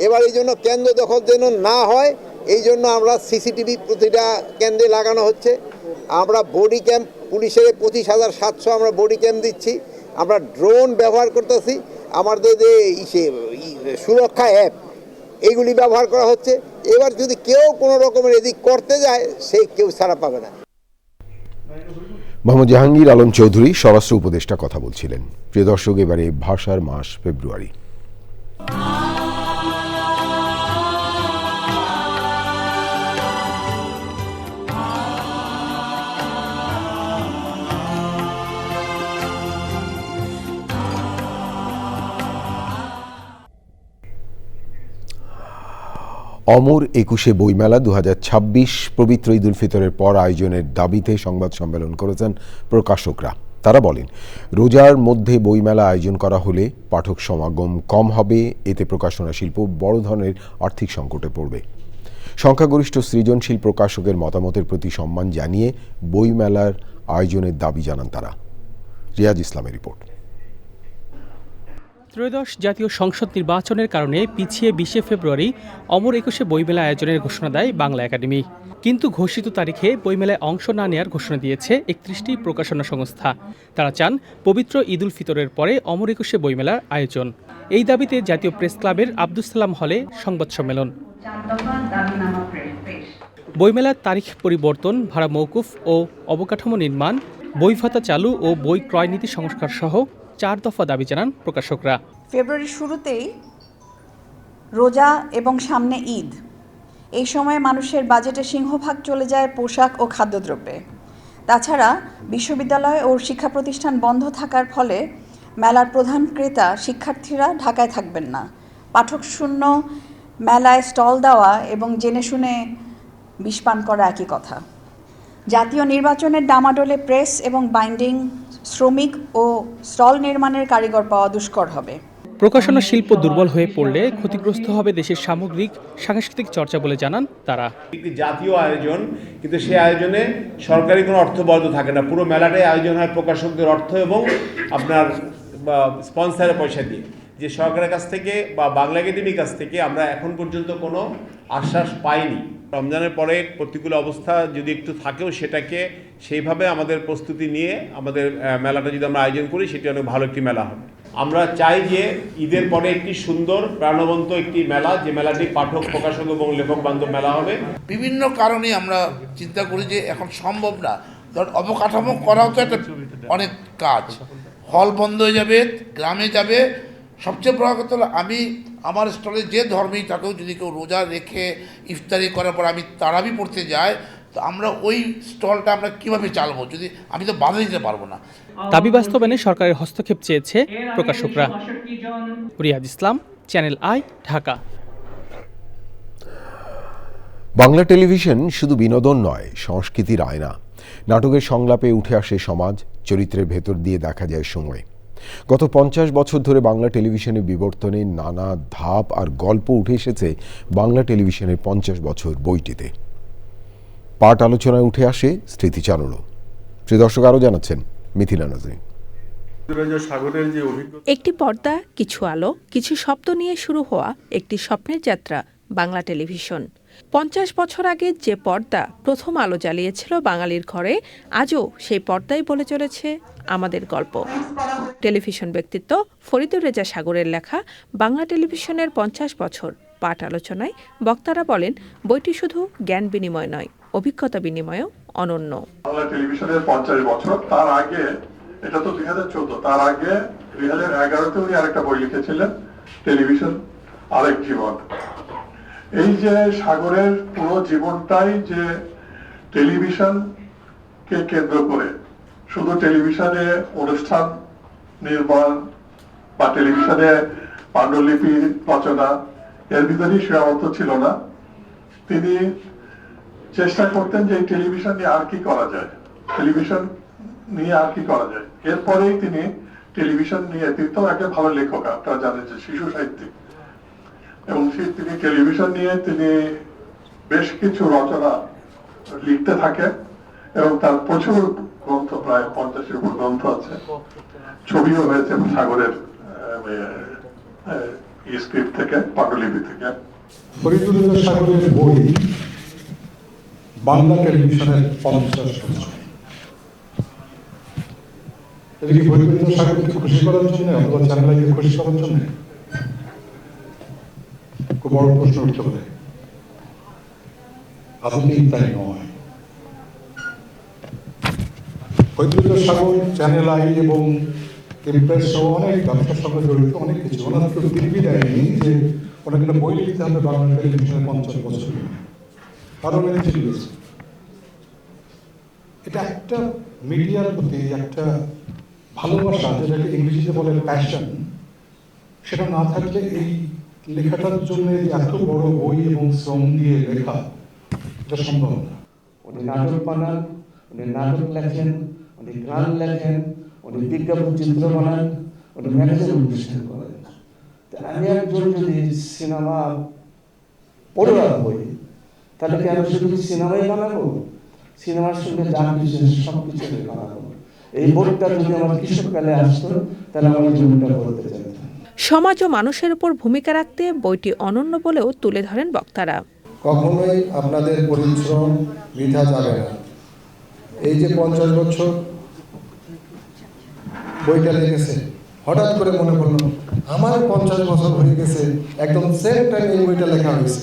এবার এই জন্য কেন্দ্র দখল যেন না হয়, এই জন্য আমরা সিসিটিভি প্রতিটা কেন্দ্রে লাগানো হচ্ছে। আমরা বডি ক্যাম্প, পুলিশের 25,700 আমরা বডি ক্যাম্প দিচ্ছি। আমরা ড্রোন ব্যবহার করতেছি। আমাদের যে সুরক্ষা অ্যাপ এইগুলি ব্যবহার করা হচ্ছে। এবার যদি কেউ কোনো রকমের এদিক করতে যায়, সে কেউ ছাড়া পাবে না। মোহাম্মদ জাহাঙ্গীর আলম চৌধুরী স্বরাষ্ট্র উপদেষ্টা কথা বলছিলেন। প্রিয় দর্শক, এবারে ভাষার মাস ফেব্রুয়ারি। অমর 21শে বইমেলা 2026 পবিত্র ঈদ উল ফিতরের পর আয়োজনের দাবিতে সংবাদ সম্মেলন করেছেন প্রকাশকরা। তারা বলেন, রোজার মধ্যে বইমেলা আয়োজন করা হলে পাঠক সমাগম কম হবে, এতে প্রকাশনা শিল্প বড় ধরনের আর্থিক সংকটে পড়বে। সংখ্যাগরিষ্ঠ সৃজনশীল প্রকাশকের মতামতের প্রতি সম্মান জানিয়ে বইমেলার আয়োজনের দাবি জানান তারা। রিয়াজ ইসলামের রিপোর্ট। ত্রয়োদশ জাতীয় সংসদ নির্বাচনের কারণে পিছিয়ে 20শে ফেব্রুয়ারি অমর 21শে বইমেলা আয়োজনের ঘোষণা দেয় বাংলা একাডেমি। কিন্তু ঘোষিত তারিখে বইমেলায় অংশ না নেওয়ার ঘোষণা দিয়েছে 31টি প্রকাশনা সংস্থা। তারা চান পবিত্র ঈদ উল ফিতরের পরে অমর 21শে বইমেলার আয়োজন। এই দাবিতে জাতীয় প্রেস ক্লাবের আব্দুস সালাম হলে সংবাদ সম্মেলন। বইমেলার তারিখ পরিবর্তন, ভাড়া মওকুফ ও অবকাঠামো নির্মাণ, বই ভাতা চালু ও বই ক্রয় নীতি সংস্কার সহ 4 দফা দাবি জানান প্রকাশকরা। ফেব্রুয়ারির শুরুতেই রোজা এবং সামনে ঈদ, এই সময়ে মানুষের বাজেটের সিংহভাগ চলে যায় পোশাক ও খাদ্যদ্রব্যে। তাছাড়া বিশ্ববিদ্যালয় ও শিক্ষা প্রতিষ্ঠান বন্ধ থাকার ফলে মেলার প্রধান ক্রেতা শিক্ষার্থীরা ঢাকায় থাকবেন না। পাঠক শূন্য মেলায় স্টল দেওয়া এবং জেনে শুনে বিষ পান করা একই কথা। জাতীয় নির্বাচনের ডামাডোলে প্রেস এবং বাইন্ডিং, শ্রমিক ও স্টল নির্মাণের কারিগর পাওয়া দুষ্কর হবে। প্রকাশনা শিল্প দুর্বল হয়ে পড়লে ক্ষতিগ্রস্ত হবে দেশের সামগ্রিক সাংস্কৃতিক চর্চা বলে জানান তারা। একটি জাতীয় আয়োজন, কিন্তু সেই আয়োজনে সরকারি কোনো অর্থ বরাদ্দ থাকে না। পুরো মেলাটাই আয়োজন হয় প্রকাশকদের অর্থ এবং আপনার স্পন্সরের পয়সা দিয়ে। যে সরকারের কাছ থেকে বা বাংলা একাডেমির কাছ থেকে আমরা এখন পর্যন্ত কোনো আশ্বাস পাইনি। রমজানের পরে প্রতিকূল অবস্থা যদি একটু থাকেও সেটাকে সেইভাবে আমাদের প্রস্তুতি নিয়ে আমাদের মেলাটা যদি আমরা আয়োজন করি, সেটি অনেক ভালো একটি মেলা হবে। আমরা চাই যে ঈদের পরে একটি সুন্দর প্রাণবন্ত একটি মেলা, যে মেলাটি পাঠক, প্রকাশক এবং লেখক বান্ধব মেলা হবে। বিভিন্ন কারণে আমরা চিন্তা করি যে এখন সম্ভব না। ধর অবকাঠামো করাও তো একটা অনেক কাজ। হল বন্ধ হয়ে যাবে, গ্রামে যাবে। সবচেয়ে বড় কথা হলো, আমি আমার স্টলে যে ধর্মেই থাকেও যদি কেউ রোজা রেখে ইফতারি করার পর আমি তারাবি পড়তে যাই, তো আমরা ওই স্টলটা আমরা কীভাবে চালাবো, যদি আমি তো বাধা দিতে পারবো না। দাবি বাস্তবায়নে সরকারের হস্তক্ষেপ চেয়েছে প্রকাশকরা। Riaz Islam, channel I, Dhaka. Bangla television শুধু বিনোদন নয়, সংস্কৃতির আয়না। নাটকের সংলাপে উঠে আসে সমাজ, চরিত্রের ভেতর দিয়ে দেখা যায় সময়। গত 50 বছর ধরে বাংলা টেলিভিশনের বিবর্তনে নানা ধাপ আর গল্প উঠে এসেছে বাংলা টেলিভিশনের 50 বছর বইটিতে। পাঠ আলোচনায় উঠে আসে স্মৃতিচারণও। প্রিয় দর্শক, আরও জানাচ্ছেন মিথিলা নাজরীন। একটি পর্দা, কিছু আলো, কিছু শব্দ নিয়ে শুরু হওয়া একটি স্বপ্নের যাত্রা বাংলা টেলিভিশন। 50 বছর আগে যে পর্দা প্রথম আলো জ্বালিয়েছিল বাঙালির ঘরে, আজও সেই পর্দাই বলে চলেছে আমাদের গল্প। টেলিভিশন ব্যক্তিত্ব ফরিদুর রেজা সাগরের লেখা বাংলা টেলিভিশনের 50 বছর পাঠ আলোচনায় বক্তারা বলেন, বইটি শুধু জ্ঞান বিনিময় নয়, অভিজ্ঞতা বিনিময়ও অনন্য। বাংলা টেলিভিশনের 50 বছর, তার আগে, এটা তো 2014, তার আগে 2011-তে উনি আরেকটা বই লিখেছিলেন, টেলিভিশন আরেক জীবন। এই যে সাগরের পুরো জীবনটাই যে টেলিভিশনকে কেন্দ্র করে, শুধু টেলিভিশনে অনুষ্ঠান নির্মাণ বা টেলিভিশনে পাণ্ডুলিপি রচনা এর ভিতরেই সীমাবদ্ধ ছিল না। তিনি চেষ্টা করতেন যে টেলিভিশন নিয়ে আর কি করা যায়, টেলিভিশন নিয়ে আর কি করা যায়। এরপরেই তিনি টেলিভিশন নিয়ে, তিনি তো একটা ভালো লেখক, আপনারা জানেন যে শিশু সাহিত্যিক, এবং তিনি টেলিভিশন নিয়ে তিনি বেশ কিছু রচনা লিখতে থাকেন এবং তার প্রচুর গ্রন্থ, প্রায় 50-এর উপর গ্রন্থ আছে, ছবিও হয়েছে সাগরের স্ক্রিপ্ট থেকে, পাণ্ডুলিপি থেকে। ফরিদুর রেজা সাগরের বই বাংলা টেলিভিশনের 50 বছর। এটা কি ফরিদুর রেজা সাগরকে খুশি করার জন্য অথবা চ্যানেলকে খুশি করার জন্য? খুব বড় প্রশ্ন উঠতে পারে। আসলে তাই নয়। ফরিদুর রেজা সাগর চ্যানেল আই এবং ইমপ্রেস সহ অনেক ব্যবসার সঙ্গে জড়িত, অনেক কিছু। ওনার কেউ দিল্লি দেয়নি যে ওনাকে বই লিখতে হবে বাংলা টেলিভিশনের 50 বছর, আরো মেনে গেছে। এটা একটা মিডিয়ার প্রতি একটা ভালোবাসা, যেটাকে ইংরেজিতে বলে প্যাশন, সেটা না থাকলে এই লেখাটার জন্য এত বড় বই এবং শ্রম দিয়ে লেখা এটা সম্ভব না। উনি নাটক বানান, উনি নাটক লেখেন, উনি গান লেখেন, উনি বিজ্ঞাপন চিত্র বানান, উনি ম্যাগাজিন অনুষ্ঠান করেন। আমি একজন যদি সিনেমা পড়ুয়া বই, তাহলে কি আমি শুধু সিনেমাই বানাবো? সিনেমার সঙ্গে যা কিছু সব কিছু বানাবো। এই বইটা যদি আমার কিশোরকালে আসতো, তাহলে আমার জীবনটা বলতে চাইতাম। সমাজ ও মানুষের উপর ভূমিকা রাখতে বইটি অনন্য বলেও তুলে ধরেন বক্তারা। কখনোই আপনাদের পরিশ্রম বৃথা যাবে না। এই যে 50 বছর বইটা লিখেছে, হঠাৎ করে মনে পড়লো আমার 50 বছর হয়ে গেছে, একদম সেম টাইম এই বইটা লেখা হয়েছে।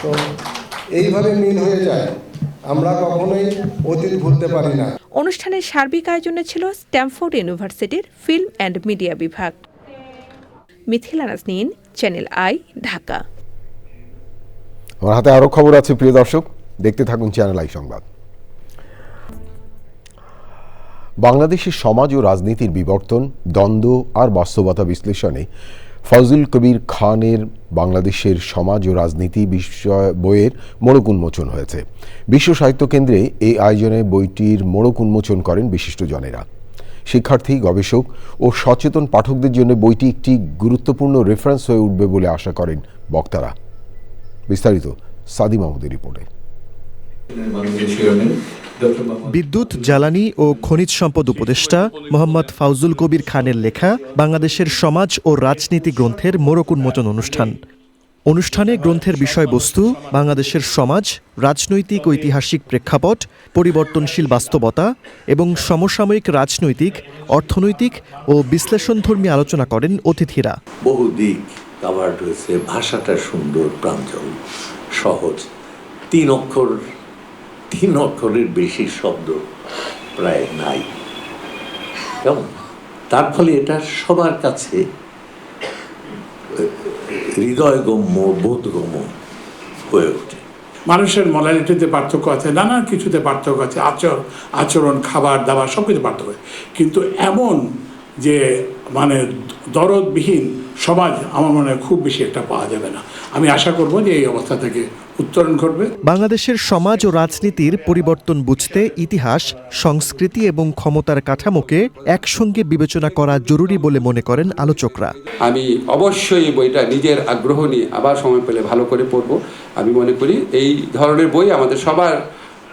তো এইভাবে মিল হয়ে যায়, আমরা কখনোই অতীত ভুলতে পারি না। অনুষ্ঠানের সার্বিক আয়োজনে ছিল স্ট্যামফোর্ড ইউনিভার্সিটির ফিল্ম অ্যান্ড মিডিয়া বিভাগ। Mithila Nazreen, channel I, Dhaka. আমার হাতে আরো খবর আছে প্রিয় দর্শক, দেখতে থাকুন চ্যানেল আই সংবাদ। বাংলাদেশের সমাজ ও রাজনীতির বিবর্তন, দ্বন্দ্ব আর বাস্তবতা বিশ্লেষণে ফজল কবির খানের বাংলাদেশের সমাজ ও রাজনীতি বিষয় বইয়ের মোড়ক উন্মোচন হয়েছে। বিশ্ব সাহিত্য কেন্দ্রে এই আয়োজনে বইটির মোড়ক উন্মোচন করেন বিশিষ্টজনেরা। শিক্ষার্থী, গবেষক ও সচেতন পাঠকদের জন্য বইটি একটি গুরুত্বপূর্ণ রেফারেন্স হয়ে উঠবে বলে আশা করেন বক্তারা। বিস্তারিত সাদি মাহমুদের রিপোর্টে। বিদ্যুৎ, জ্বালানি ও খনিজ সম্পদ উপদেষ্টা মোহাম্মদ ফাউজুল কবির খানের লেখা বাংলাদেশের সমাজ ও রাজনীতি গ্রন্থের মোড়ক উন্মোচন অনুষ্ঠানে গ্রন্থের বিষয়বস্তু বাংলাদেশের সমাজ, রাজনৈতিক ও ঐতিহাসিক প্রেক্ষাপট, পরিবর্তনশীল বাস্তবতা এবং সমসাময়িক রাজনৈতিক, অর্থনৈতিক ও বিশ্লেষণধর্মী আলোচনা করেন অতিথিরা। বহু দিক কাভার হয়েছে, ভাষাটা সুন্দর, প্রাঞ্জল, সহজ, তিন অক্ষরের বেশি শব্দ প্রায় নাই, কেমন? তার ফলে এটা সবার কাছে হৃদয়গম্য, বোধগম্য হয়ে ওঠে। মানুষের মডালিটিতে পার্থক্য আছে, নানান কিছুতে পার্থক্য আছে, আচরণ, খাবার দাবার সব কিছু পার্থক্য আছে, কিন্তু এমন যে মানে দরদবিহীন সমাজ আমার মনে হয় খুব বেশি একটা পাওয়া যাবে না। আমি আশা করব যে এই অবস্থা থেকে উত্তরণ ঘটবে। বাংলাদেশের সমাজ ও রাজনীতির পরিবর্তন বুঝতে ইতিহাস, সংস্কৃতি এবং ক্ষমতার কাঠামোকে একসঙ্গে বিবেচনা করা জরুরি বলে মনে করেন আলোচকরা। আমি অবশ্যই এই বইটা নিজের আগ্রহ নিয়ে আবার সময় পেলে ভালো করে পড়ব। আমি মনে করি এই ধরনের বই আমাদের সবার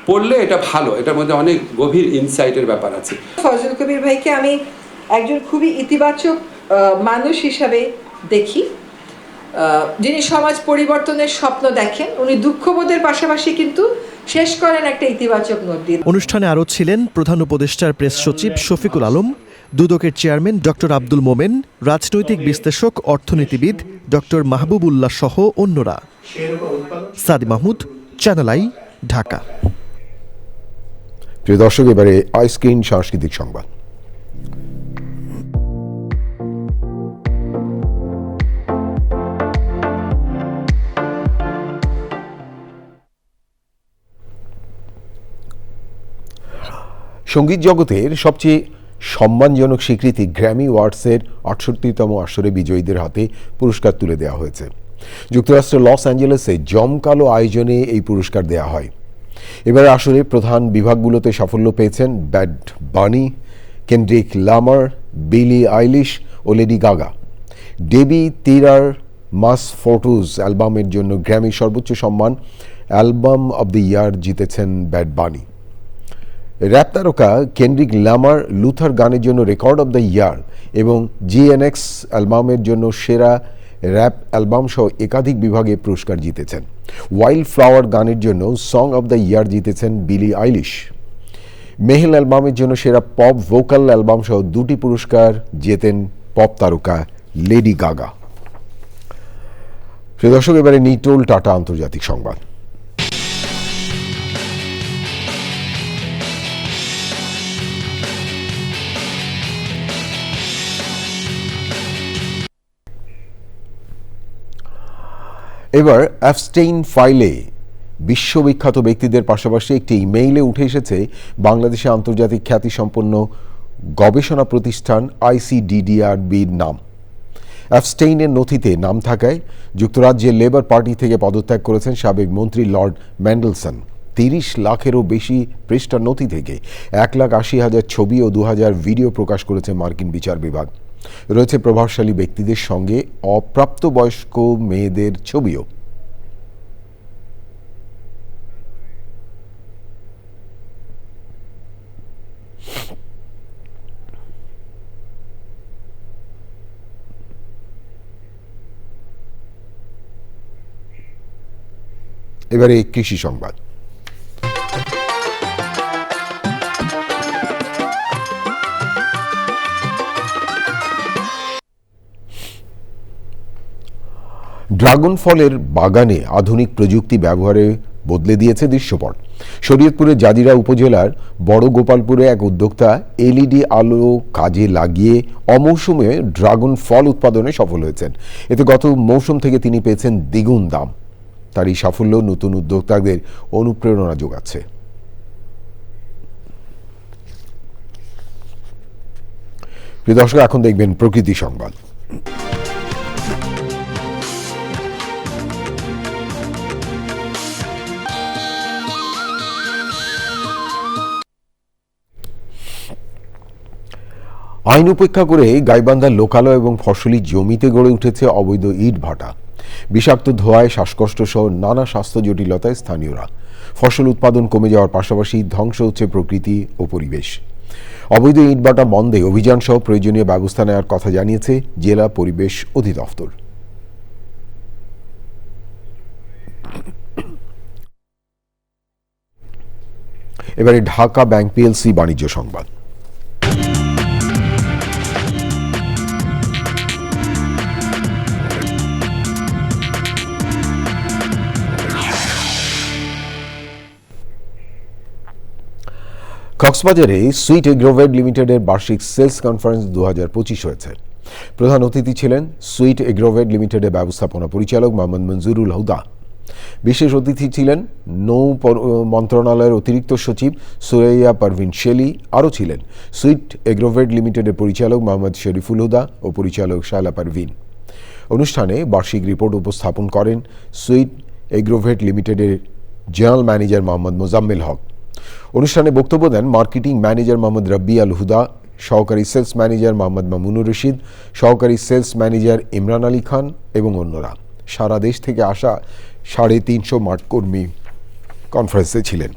পড়লে এটা ভালো, এটার মধ্যে অনেক গভীর ইনসাইটের ব্যাপার আছে। ফজল কবির ভাইকে আমি একজন খুবই ইতিবাচক মানুষ হিসাবে দেখি, যিনি সমাজ পরিবর্তনের স্বপ্ন দেখেন। উনি দুঃখবোধের পাশাপাশি কিন্তু শেষ করেন একটা ইতিবাচক নোট দিয়ে। অনুষ্ঠানে আরও ছিলেন প্রধান উপদেষ্টার প্রেস সচিব শফিকুল আলম, দুদকের চেয়ারম্যান ডক্টর আব্দুল মোমেন, রাজনৈতিক বিশ্লেষক অর্থনীতিবিদ ডক্টর মাহবুবুল্লাহ সহ অন্যরা। সাদি মাহমুদ, চ্যানেল আই, ঢাকা। প্রিয় দর্শক, এবারে আইস্ক্রিন সাংস্কৃতিক সংবাদ। সঙ্গীত জগতের সবচেয়ে সম্মানজনক স্বীকৃতি গ্র্যামি অ্যাওয়ার্ডসের 68তম আসরে বিজয়ীদের হাতে পুরস্কার তুলে দেওয়া হয়েছে। যুক্তরাষ্ট্রের লস অ্যাঞ্জেলেসে জমকালো আয়োজনে এই পুরস্কার দেওয়া হয়। এবার আসরে প্রধান বিভাগগুলোতে সাফল্য পেয়েছেন ব্যাড বানি, কেন্ড্রিক লামার, বিলি আইলিশ ও লেডি গাগা। ডেবি তিরার মাস ফোর্টুজ অ্যালবামের জন্য গ্র্যামির সর্বোচ্চ সম্মান অ্যালবাম অব দ্য ইয়ার জিতেছেন ব্যাড বানি। র্যাপ তারকা কেন্ড্রিক লামার লুথার গানের জন্য রেকর্ড অব দ্য ইয়ার এবং GNX অ্যালবামের জন্য সেরা র্যাপ অ্যালবাম সহ একাধিক বিভাগে পুরস্কার জিতেছেন। ওয়াইল্ড ফ্লাওয়ার গানের জন্য সং অব দ্য ইয়ার জিতেছেন বিলি আইলিশ। মেহেল অ্যালবামের জন্য সেরা পপ ভোকাল অ্যালবাম সহ 2টি পুরস্কার জেতেন পপ তারকা লেডি গাগা। প্রিয় দর্শক, এবারে নিটোল টাটা আন্তর্জাতিক সংবাদ। এবার অ্যাপস্টেইন ফাইলে বিশ্ববিখ্যাত ব্যক্তিদের পাশাপাশি একটি ইমেইলে উঠে এসেছে বাংলাদেশে আন্তর্জাতিক খ্যাতিসম্পন্ন গবেষণা প্রতিষ্ঠান ICDDRBর নাম। অ্যাপস্টেইনের নথিতে নাম থাকায় যুক্তরাজ্যের লেবার পার্টি থেকে পদত্যাগ করেছেন সাবেক মন্ত্রী লর্ড ম্যান্ডেলসন। 30 লাখেরও বেশি পৃষ্ঠার নথি থেকে 1,80,000 ছবি ও 2,000 ভিডিও প্রকাশ করেছে মার্কিন বিচার বিভাগ। রয়েছে প্রভাবশালী ব্যক্তিদের সঙ্গে অপ্রাপ্তবয়স্ক মেয়েদের ছবিও। এবারে কৃষি সংবাদ। ড্রাগন ফলের বাগানে আধুনিক প্রযুক্তি ব্যবহারে বদলে দিয়েছে দৃশ্যপট। শরীয়তপুরের জাজিরা উপজেলার বড় গোপালপুরে এক উদ্যোক্তা LED আলো কাজে লাগিয়ে অমৌসুমে ড্রাগন ফল উৎপাদনে সফল হয়েছেন। এতে গত মৌসুম থেকে তিনি পেয়েছেন দ্বিগুণ দাম। তার এই সাফল্য নতুন উদ্যোক্তাদের অনুপ্রেরণা যোগাচ্ছে। প্রিয় দর্শক, এখন দেখবেন প্রকৃতি সংবাদ। আইন উপেক্ষা করে গাইবান্ধার লোকালয় এবং ফসলি জমিতে গড়ে উঠেছে অবৈধ ইট ভাটা। বিষাক্ত ধোঁয়ায় শ্বাসকষ্ট সহ নানা স্বাস্থ্য জটিলতায় স্থানীয়রা। ফসল উৎপাদন কমে যাওয়ার পাশাপাশি ধ্বংস হচ্ছে প্রকৃতি ও পরিবেশ। অবৈধ ইট ভাটা বন্ধে অভিযান সহ প্রয়োজনীয় ব্যবস্থা নেওয়ার কথা জানিয়েছে জেলা পরিবেশ অধিদপ্তর। এবারে ঢাকা ব্যাংক PLC বাণিজ্য সংবাদ। কক্সবাজারে সুইট এগ্রোভেট লিমিটেডের বার্ষিক সেলস কনফারেন্স 2025 হয়েছে। প্রধান অতিথি ছিলেন সুইট এগ্রোভেট লিমিটেডের ব্যবস্থাপনা পরিচালক মোহাম্মদ মঞ্জুরুল হুদা। বিশেষ অতিথি ছিলেন নৌ মন্ত্রণালয়ের অতিরিক্ত সচিব সুরাইয়া পারভিন শেলি। আরও ছিলেন সুইট এগ্রোভেট লিমিটেডের পরিচালক মোহাম্মদ শরীফুল হুদা ও পরিচালক শায়লা পারভিন। অনুষ্ঠানে বার্ষিক রিপোর্ট উপস্থাপন করেন সুইট এগ্রোভেট লিমিটেডের জেনারেল ম্যানেজার মোহাম্মদ মোজাম্মেল হক। অনুষ্ঠানে বক্তব্য দেন মার্কেটিং ম্যানেজার মোহাম্মদ রব্বি আল হুদা, সহকারী সেলস ম্যানেজার মোহাম্মদ মামুনুর রশিদ, সহকারী সেলস ম্যানেজার ইমরান আলী খান এবং অন্যরা। সারা দেশ থেকে আসা 350 মাঠ কর্মী কনফারেন্সে ছিলেন।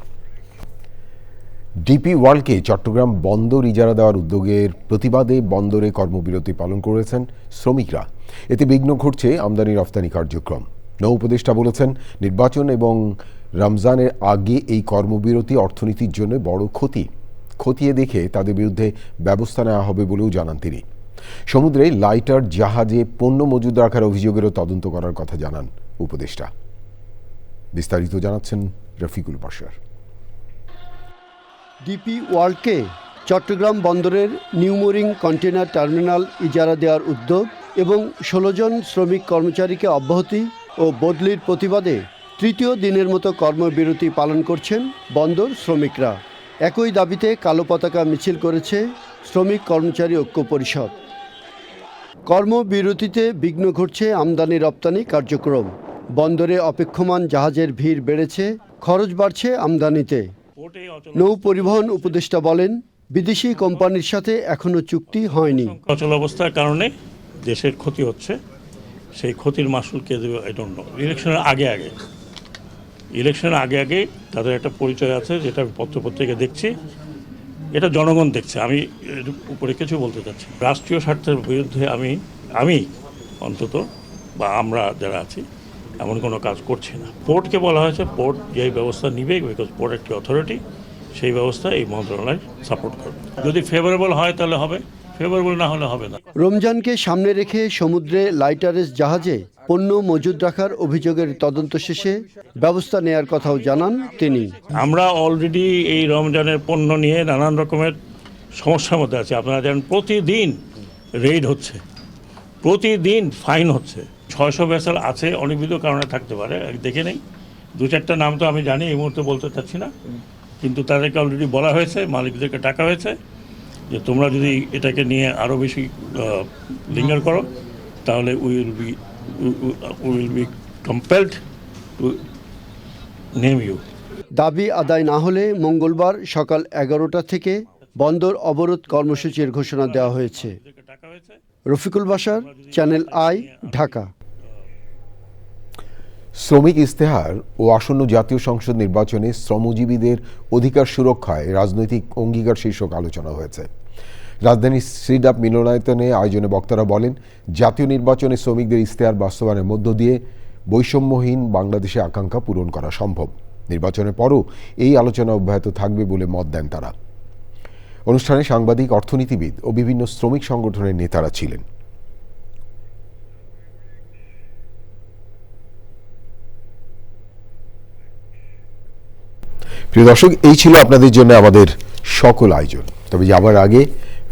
ডিপি ওয়ার্ল্ডকে চট্টগ্রাম বন্দর ইজারা দেওয়ার উদ্যোগের প্রতিবাদে বন্দরে কর্মবিরতি পালন করেছেন শ্রমিকরা। এতে বিঘ্ন ঘটছে আমদানি রফতানি কার্যক্রম। নৌ উপদেষ্টা বলেছেন, নির্বাচন এবং রমজানের আগে এই কর্মবিরতি অর্থনীতির জন্য বড় খতিয়ে দেখে তাদের বিরুদ্ধে ব্যবস্থা নেওয়া হবে বলেও জানান তিনি। সমুদ্রে লাইটার জাহাজে পণ্য মজুদ রাখার অভিযোগেরও তদন্ত করার কথা জানান উপদেষ্টা। বিস্তারিত জানাচ্ছেন রফিকুল বাশার। ডিপি ওয়ার্ল্ডকে চট্টগ্রাম বন্দরের নিউমোরিং কন্টেনার টার্মিনাল ইজারা দেওয়ার উদ্যোগ এবং 16 জন শ্রমিক কর্মচারীকে অব্যাহতি ও বদলির প্রতিবাদে তৃতীয় দিনের মতো কর্মবিরতি পালন করছেন বন্দর শ্রমিকরা। একই দাবিতে কালো পতাকা মিছিল করেছে শ্রমিক কর্মচারী ঐক্য পরিষদ। কর্মবিরতিতে বিঘ্ন ঘটছে আমদানি রপ্তানি কার্যক্রম। বন্দরে অপেক্ষমান জাহাজের ভিড় বেড়েছে, খরচ বাড়ছে আমদানিতে। নৌ পরিবহন উপদেষ্টা বলেন, বিদেশি কোম্পানির সাথে এখনো চুক্তি হয়নি। অচল অবস্থার কারণে দেশের ক্ষতি হচ্ছে, সেই ক্ষতির মাসুল কে দেবে আই ডোন্ট নো। ইলেকশনের আগে তাদের একটা পরিচয় আছে, যেটা আমি পত্রপত্রিকা দেখছি, এটা জনগণ দেখছে। আমি এর উপরে কিছু বলতে চাচ্ছি। রাষ্ট্রীয় স্বার্থের বিরুদ্ধে আমি অন্তত বা আমরা যারা আছি এমন কোনো কাজ করছি না। পোর্টকে বলা হয়েছে, পোর্ট যেই ব্যবস্থা নিবে, বিকজ পোর্ট একটি অথরিটি, সেই ব্যবস্থা এই মন্ত্রণালয় সাপোর্ট করবে। যদি ফেভারেবল হয় তাহলে হবে, ফেভারেবল না হলে হবে না। রমজানকে সামনে রেখে সমুদ্রে লাইটারেস জাহাজে পণ্য মজুদ রাখার অভিযোগের তদন্ত শেষে ব্যবস্থা নেয়ার কথাও জানান তিনি। আমরা অলরেডি এই রমজানের পণ্য নিয়ে নানান রকমের সমস্যার মধ্যে আছি। আপনারা জানেন, প্রতিদিন রেইড হচ্ছে, প্রতিদিন ফাইন হচ্ছে। 600 ভেসেল আছে, অনেকবিধ কারণে থাকতে পারে, দেখে নেই। 2-4টা নাম তো আমি জানি, এই মুহূর্তে বলতে চাচ্ছি না, কিন্তু তাদেরকে অলরেডি বলা হয়েছে, মালিকদেরকে ডাকা হয়েছে যে তোমরা যদি এটাকে নিয়ে আরও বেশি লিঙ্গার করো তাহলে will be compelled to name you. দাবি আদায় না হলে মঙ্গলবার সকাল 11টা থেকে বন্দর অবরোধ কর্মসূচির ঘোষণা দেওয়া হয়েছে। Rafiqul Bashar, channel I, Dhaka. শ্রমিক ইস্তেহার ও আসন্ন জাতীয় সংসদ নির্বাচনে শ্রমজীবীদের অধিকার সুরক্ষায় রাজনৈতিক অঙ্গীকার শীর্ষক আলোচনা হয়েছে। রাজধানীর শ্রীডাপ মিলনায়তনে আয়োজনে বক্তারা বলেন, জাতীয় নির্বাচনে শ্রমিকদের ইস্তেহার বাস্তবায়নের মধ্য দিয়ে বৈষম্যহীন বাংলাদেশে আকাঙ্ক্ষা পূরণ করা সম্ভব। নির্বাচনের পরও এই আলোচনা অব্যাহত থাকবে বলে মত দেন তারা। অনুষ্ঠানে সাংবাদিক, অর্থনীতিবিদ ও বিভিন্ন শ্রমিক সংগঠনের নেতারা ছিলেন। প্রিয় দর্শক, এই ছিল আপনাদের জন্য আমাদের সকল আয়োজন। তবে যাবার আগে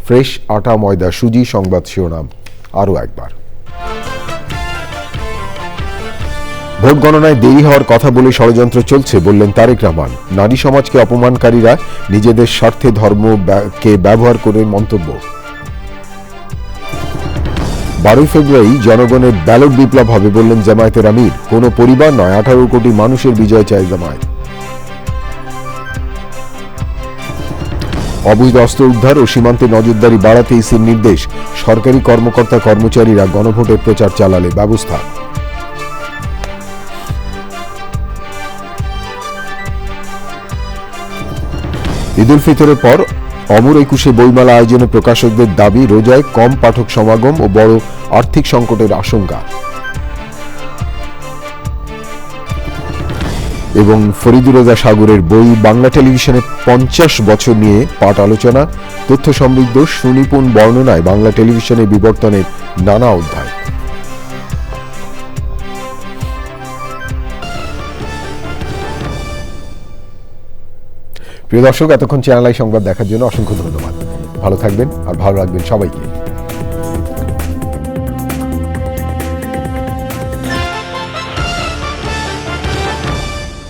ফ্রেশ আটা, ময়দা, সুজি সংবাদ শিরোনাম আরও একবার। ভোট গণনায় দেরি হওয়ার কথা বলে ষড়যন্ত্র চলছে বললেন তারেক রহমান। নারী সমাজকে অপমানকারীরা নিজেদের স্বার্থে ধর্মকে ব্যবহার করে মন্তব্য। 12 ফেব্রুয়ারি জনগণের ব্যালট বিপ্লব হবে বললেন জামায়াতের আমির। কোনো পরিবার নয়, 18 কোটি মানুষের বিজয় চায় জামায়াত। অবৈধ অস্ত্র উদ্ধার ও সীমান্তে নজরদারি বাড়াতে ইসির নির্দেশ। সরকারি কর্মকর্তা কর্মচারীরা গণভোটের প্রচার চালালে ব্যবস্থা। ঈদ উল ফিতরের পর অমর একুশে বইমেলা আয়োজনে প্রকাশকদের দাবি, রোজায় কম পাঠক সমাগম ও বড় আর্থিক সংকটের আশঙ্কা। এবং ফরিদুর রেজা সাগরের বই বাংলা টেলিভিশনে 50 বছর নিয়ে পাঠ আলোচনা, তথ্য সমৃদ্ধ সুনিপুণ বর্ণনায় বাংলা টেলিভিশনের বিবর্তনের নানা অধ্যায়। প্রিয় দর্শক, এতক্ষণ চ্যানেল আই সংবাদ দেখার জন্য অসংখ্য ধন্যবাদ। ভালো থাকবেন আর ভালো রাখবেন সবাইকে।